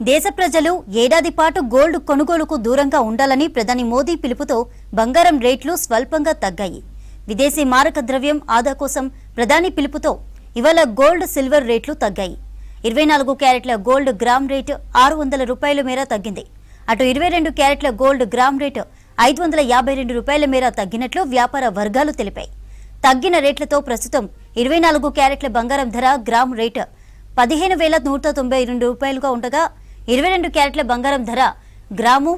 దేశ ప్రజలు ఏడాది పాటు గోల్డ్ కొనుగోలుకు దూరంగా ఉండాలని ప్రధాని మోదీ పిలుపుతో బంగారం రేట్లు స్వల్పంగా తగ్గాయి. విదేశీ మారక ద్రవ్యం ఆదా కోసం ప్రధాని పిలుపుతో ఇవాళ గోల్డ్ సిల్వర్ రేట్లు తగ్గాయి. 24 క్యారెట్ల గోల్డ్ గ్రామ్ రేటు 600 రూపాయల మేర తగ్గింది. అటు 22 క్యారెట్ల గోల్డ్ గ్రామ్ రేటు 552 రూపాయల మేర తగ్గినట్లు వ్యాపార వర్గాలు తెలిపాయి. తగ్గిన రేట్లతో ప్రస్తుతం 24 క్యారెట్ల బంగారం ధర గ్రామ్ రేటు 15,192 రూపాయలుగా ఉండగా 22 క్యారెట్ల బంగారం ధర గ్రాము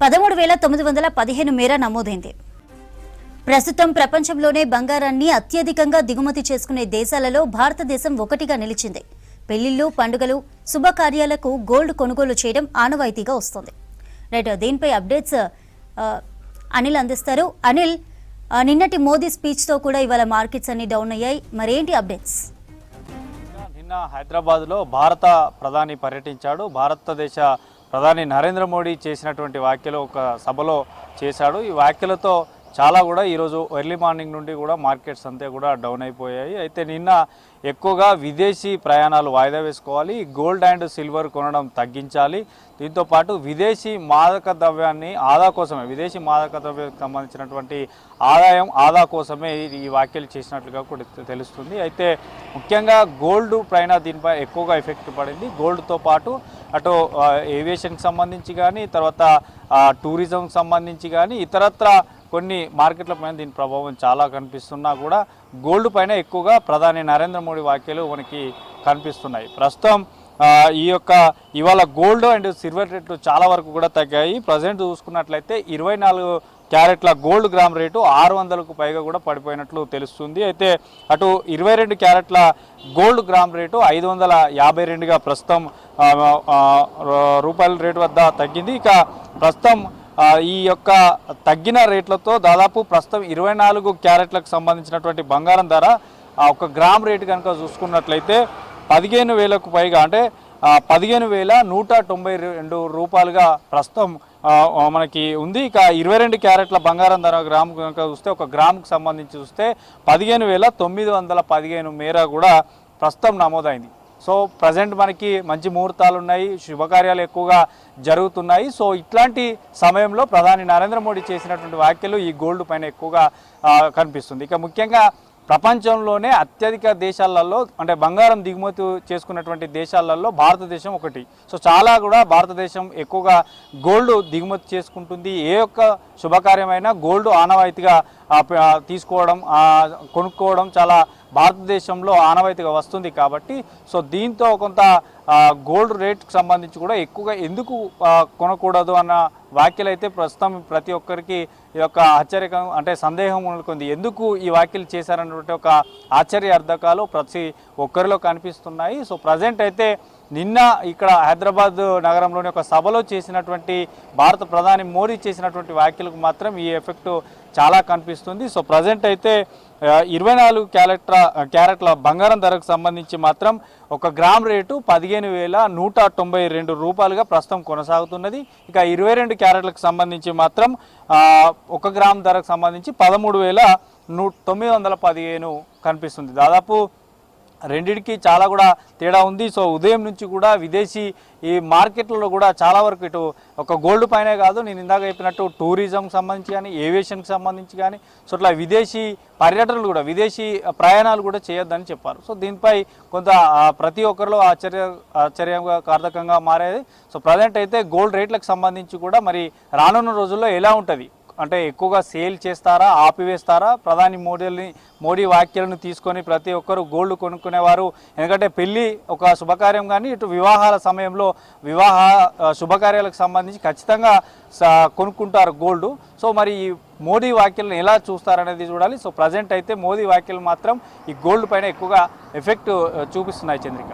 13,915 మేర నమోదైంది. ప్రస్తుతం ప్రపంచంలోనే బంగారాన్ని అత్యధికంగా దిగుమతి చేసుకునే దేశాలలో భారతదేశం ఒకటిగా నిలిచింది. పెళ్లిళ్లు, పండుగలు, శుభకార్యాలకు గోల్డ్ కొనుగోలు చేయడం ఆనవాయితీగా వస్తోంది. రైట్, దీనిపై అప్డేట్స్ అనిల్ అందిస్తారు. అనిల్, నిన్నటి మోదీ స్పీచ్తో కూడా ఇవాళ మార్కెట్స్ అన్ని డౌన్ అయ్యాయి. మరేంటి అప్డేట్స్? నిన్న హైదరాబాద్లో భారత ప్రధాని పర్యటించాడు. భారతదేశ ప్రధాని నరేంద్ర మోడీ చేసినటువంటి వ్యాఖ్యలు ఒక సభలో చేశాడు. ఈ వ్యాఖ్యలతో చాలా కూడా ఈరోజు ఎర్లీ మార్నింగ్ నుండి కూడా మార్కెట్స్ అంతా కూడా డౌన్ అయిపోయాయి. అయితే నిన్న ఎక్కువగా విదేశీ ప్రయాణాలు వాయిదా వేసుకోవాలి, గోల్డ్ అండ్ సిల్వర్ కొనడం తగ్గించాలి. దీంతోపాటు విదేశీ మాదక ద్రవ్యాన్ని ఆదా కోసమే, విదేశీ మాదక ద్రవ్యానికి సంబంధించినటువంటి ఆదా కోసమే ఈ వ్యాఖ్యలు చేసినట్లుగా కూడా తెలుస్తుంది. అయితే ముఖ్యంగా గోల్డ్ పైన దీనిపై ఎక్కువగా ఎఫెక్ట్ పడింది. గోల్డ్తో పాటు అటు ఏవియేషన్కి సంబంధించి కానీ, తర్వాత టూరిజంకి సంబంధించి కానీ, ఇతరత్ర కొన్ని మార్కెట్ల పైన దీని ప్రభావం చాలా కనిపిస్తున్నా కూడా గోల్డ్ పైన ఎక్కువగా ప్రధాని నరేంద్ర మోడీ వ్యాఖ్యలు మనకి కనిపిస్తున్నాయి. ప్రస్తుతం ఇవాళ గోల్డ్ అండ్ సిల్వర్ రేట్లు చాలా వరకు కూడా తగ్గాయి. ప్రజెంట్ చూసుకున్నట్లయితే 24 క్యారెట్ల గోల్డ్ గ్రామ్ రేటు 600కు పైగా కూడా పడిపోయినట్లు తెలుస్తుంది. అయితే అటు 22 క్యారెట్ల గోల్డ్ గ్రామ్ రేటు 552గా ప్రస్తుతం రూపాయల రేటు వద్ద తగ్గింది. ఇక ప్రస్తుతం ఈ తగ్గిన రేట్లతో దాదాపు ప్రస్తుతం 24 క్యారెట్లకు సంబంధించినటువంటి బంగారం ధర ఒక గ్రామ్ రేటు కనుక చూసుకున్నట్లయితే 15,000కు పైగా, అంటే 15,192 రూపాయలుగా ప్రస్తుతం మనకి ఉంది. ఇక 22 క్యారెట్ల బంగారం ధర గ్రామ్ కనుక చూస్తే, ఒక గ్రాముకు సంబంధించి చూస్తే 15,915 మేర కూడా ప్రస్తుతం నమోదైంది. సో ప్రజెంట్ మనకి మంచి ముహూర్తాలు ఉన్నాయి, శుభకార్యాలు ఎక్కువగా జరుగుతున్నాయి. సో ఇట్లాంటి సమయంలో ప్రధాని నరేంద్ర మోడీ చేసినటువంటి వ్యాఖ్యలు ఈ గోల్డ్ పైన ఎక్కువగా కనిపిస్తుంది. ఇక ముఖ్యంగా ప్రపంచంలోనే అత్యధిక దేశాలలో, అంటే బంగారం దిగుమతి చేసుకున్నటువంటి దేశాలలో భారతదేశం ఒకటి. సో చాలా కూడా భారతదేశం ఎక్కువగా గోల్డ్ దిగుమతి చేసుకుంటుంది. ఏ ఒక్క శుభకార్యమైనా గోల్డ్ ఆనవాయితీగా తీసుకోవడం, కొనుక్కోవడం చాలా భారతదేశంలో ఆనవాయితీగా వస్తుంది. కాబట్టి సో దీంతో కొంత గోల్డ్ రేట్కి సంబంధించి కూడా ఎక్కువగా ఎందుకు కొనకూడదు అన్న వ్యాఖ్యలు అయితే ప్రస్తుతం ప్రతి ఒక్కరికి ఈ యొక్క ఆశ్చర్యకం, అంటే సందేహం నెలకొంది. ఎందుకు ఈ వ్యాఖ్యలు చేశారన్నటువంటి ఒక ఆశ్చర్య అర్థకాలు ప్రతి ఒక్కరిలో కనిపిస్తున్నాయి. సో ప్రజెంట్ అయితే నిన్న ఇక్కడ హైదరాబాద్ నగరంలోని ఒక సభలో చేసినటువంటి భారత ప్రధాని మోడీ చేసినటువంటి వ్యాఖ్యలకు మాత్రం ఈ ఎఫెక్ట్ చాలా కనిపిస్తుంది. సో ప్రజెంట్ అయితే 24 క్యారెట్ల బంగారం ధరకు సంబంధించి మాత్రం ఒక గ్రామ్ రేటు 15,192 రూపాయలుగా ప్రస్తుతం కొనసాగుతున్నది. ఇక 22 క్యారెట్లకు సంబంధించి మాత్రం 1 గ్రామ్ ధరకు సంబంధించి 13,915 కనిపిస్తుంది. దాదాపు రెండిటికి చాలా కూడా తేడా ఉంది. సో ఉదయం నుంచి కూడా విదేశీ ఈ మార్కెట్లలో కూడా చాలా వరకు ఇటు ఒక గోల్డ్ పైనే కాదు, నేను ఇందాక చెప్పినట్టు టూరిజంకి సంబంధించి కానీ, ఏవియేషన్కి సంబంధించి కానీ, సో ఇట్లా విదేశీ పర్యటనలు కూడా, విదేశీ ప్రయాణాలు కూడా చేయొద్దని చెప్పారు. సో దీనిపై కొంత ప్రతి ఒక్కరిలో ఆశ్చర్యకారకంగా మారేది. సో ప్రజెంట్ అయితే గోల్డ్ రేట్లకు సంబంధించి కూడా మరి రానున్న రోజుల్లో ఎలా ఉంటుంది, అంటే ఎక్కువగా సేల్ చేస్తారా, ఆపివేస్తారా? ప్రధాని మోడీ వ్యాఖ్యలను తీసుకొని ప్రతి ఒక్కరు గోల్డ్ కొనుక్కునేవారు. ఎందుకంటే పెళ్ళి ఒక శుభకార్యం కానీ, ఇటు వివాహాల సమయంలో శుభకార్యాలకు సంబంధించి ఖచ్చితంగా కొనుక్కుంటారు గోల్డ్. సో మరి ఈ మోడీ వ్యాఖ్యలను ఎలా చూస్తారనేది చూడాలి. సో ప్రజెంట్ అయితే మోదీ వ్యాఖ్యలు మాత్రం ఈ గోల్డ్ పైన ఎక్కువగా ఎఫెక్ట్ చూపిస్తున్నాయి. చంద్రిక.